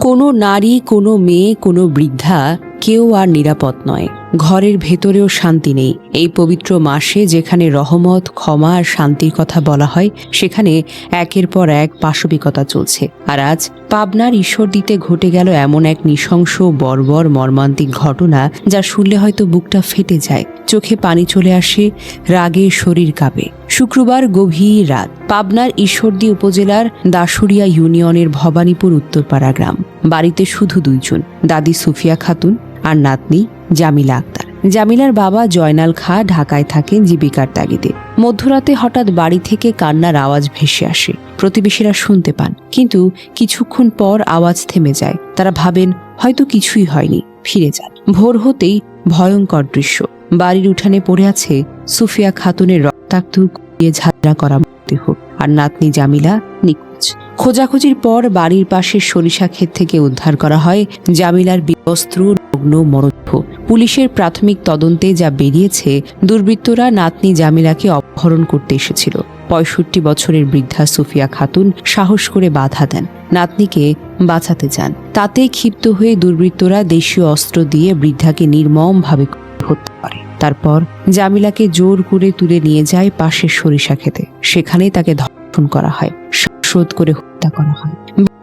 কোনো নারী, কোনো মেয়ে, কোনো বৃদ্ধা কেউ আর নিরাপদ নয়। ঘরের ভেতরেও শান্তি নেই। এই পবিত্র মাসে যেখানে রহমত, ক্ষমা আর শান্তির কথা বলা হয়, সেখানে একের পর এক পাশবিকতা চলছে। আর আজ পাবনার ঈশ্বরদীতে ঘটে গেল এমন এক নৃশংস, বর্বর, মর্মান্তিক ঘটনা যা শুনলে হয়তো বুকটা ফেটে যায়, চোখে পানি চলে আসে, রাগে শরীর কাঁপে। শুক্রবার গভীর রাত পাবনার ঈশ্বরদী উপজেলার দাসুরিয়া ইউনিয়নের ভবানীপুর উত্তরপাড়া গ্রাম। বাড়িতে শুধু দুইজন, দাদি সুফিয়া খাতুন আর নাতনি জামিলা আক্তার। জামিলার বাবা জয়নাল খাঁ ঢাকায় থাকেন জীবিকার তাগিদে। মধ্যরাতে হঠাৎ বাড়ি থেকে কান্নার আওয়াজ ভেসে আসে। প্রতিবেশীরা শুনতে পান, কিন্তু কিছুক্ষণ পর আওয়াজ থেমে যায়। তারা ভাবেন হয়তো কিছুই হয়নি, ফিরে যান। ভোর হতেই ভয়ঙ্কর দৃশ্য। বাড়ির উঠানে পড়ে আছে সুফিয়া খাতুনের রক্তাক্ত, কুপিয়ে ঝাঁঝরা করা দেহ, আর নাতনি জামিলা নিখোঁজ। খোঁজাখুঁজির পর বাড়ির পাশের সরিষা ক্ষেত থেকে উদ্ধার করা হয় জামিলার বিবস্ত্র, নগ্ন মরদেহ। পুলিশের প্রাথমিক তদন্তে যা বেরিয়েছে, দুর্বৃত্তরা নাতনি জামিলাকে অপহরণ করতে এসেছিল। ৬৫ বছরের বৃদ্ধা সুফিয়া খাতুন সাহস করে বাধা দেন, নাতনিকে বাঁচাতে চান। তাতে ক্ষিপ্ত হয়ে দুর্বৃত্তরা দেশীয় অস্ত্র দিয়ে বৃদ্ধাকে নির্মমভাবে হত্যা করে। তারপর জামিলাকে জোর করে তুলে নিয়ে যায় পাশের সরিষা ক্ষেতে। সেখানেই তাকে ধর্ষণ করা হয়, শ্বাসরোধ করে হত্যা করা হয়,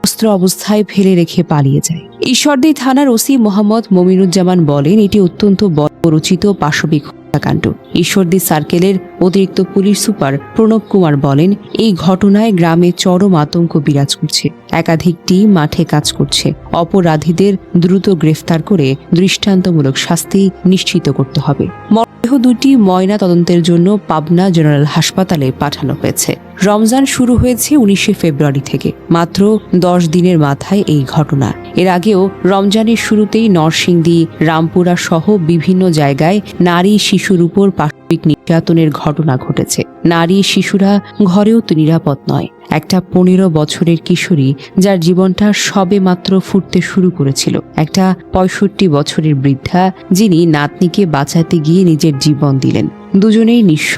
অস্ত্র অবস্থায় ফেলে রেখে পালিয়ে যায়। ঈশ্বরদী থানার ওসি মোহাম্মদ মমিনুজ্জামান বলেন, এটি অত্যন্ত বর্বরচিত পাশবিক হত্যাকাণ্ড। ঈশ্বরদী সার্কেলের অতিরিক্ত পুলিশ সুপার প্রণব কুমার বলেন, এই ঘটনায় গ্রামে চরম আতঙ্ক বিরাজ করছে। একাধিক টিম মাঠে কাজ করছে। অপরাধীদের দ্রুত গ্রেফতার করে দৃষ্টান্তমূলক শাস্তি নিশ্চিত করতে হবে। মরদেহ দুটি ময়না তদন্তের জন্য পাবনা জেনারেল হাসপাতালে পাঠানো হয়েছে। রমজান শুরু হয়েছে 19 ফেব্রুয়ারি থেকে। মাত্র 10 দিনের মাথায় এই ঘটনা। এর আগেও রমজানের শুরুতেই নরসিংদী, রামপুরা সহ বিভিন্ন জায়গায় নারী শিশুর উপর পাশবিক নির্যাতনের ঘটনা ঘটেছে। নারী শিশুরা ঘরেও তো নিরাপদ নয়। একটা 15 বছরের কিশোরী, যার জীবনটা সবে মাত্র ফুটতে শুরু করেছিল। একটা 65 বছরের বৃদ্ধা, যিনি নাতনিকে বাঁচাতে গিয়ে নিজের জীবন দিলেন। দুজনেই নিঃস্ব,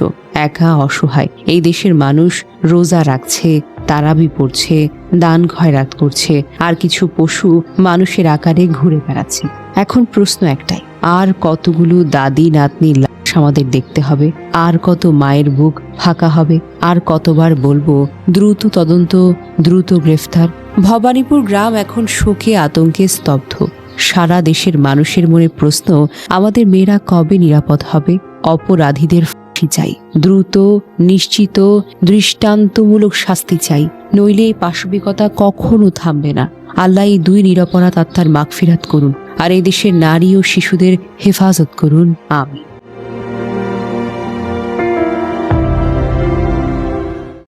একা, অসহায়। এই দেশের মানুষ রোজা রাখছে, তারাবি পড়ছে, দান খয়রাত করছে, আর কিছু পশু মানুষের আকারে ঘুরে বেড়াচ্ছে। এখন প্রশ্ন একটাই, আর কতগুলো দাদি নাতনির লাশ আমাদের দেখতে হবে? আর কত মায়ের বুক ফাঁকা হবে? আর কতবার বলবো দ্রুত তদন্ত, দ্রুত গ্রেফতার? ভবানীপুর গ্রাম এখন শোকে, আতঙ্কে স্তব্ধ। সারা দেশের মানুষের মনে প্রশ্ন, আমাদের মেয়েরা কবে নিরাপদ হবে? অপরাধীদের ফাঁসি চাই, দ্রুত, নিশ্চিত, দৃষ্টান্তমূলক শাস্তি চাই, নইলে এই পাশবিকতা কখনো থামবে না। আল্লাহ এই দুই নিরপরাধ আত্মার মাগফিরাত করুন, আর এই দেশের নারী ও শিশুদের হেফাজত করুন। আমিন।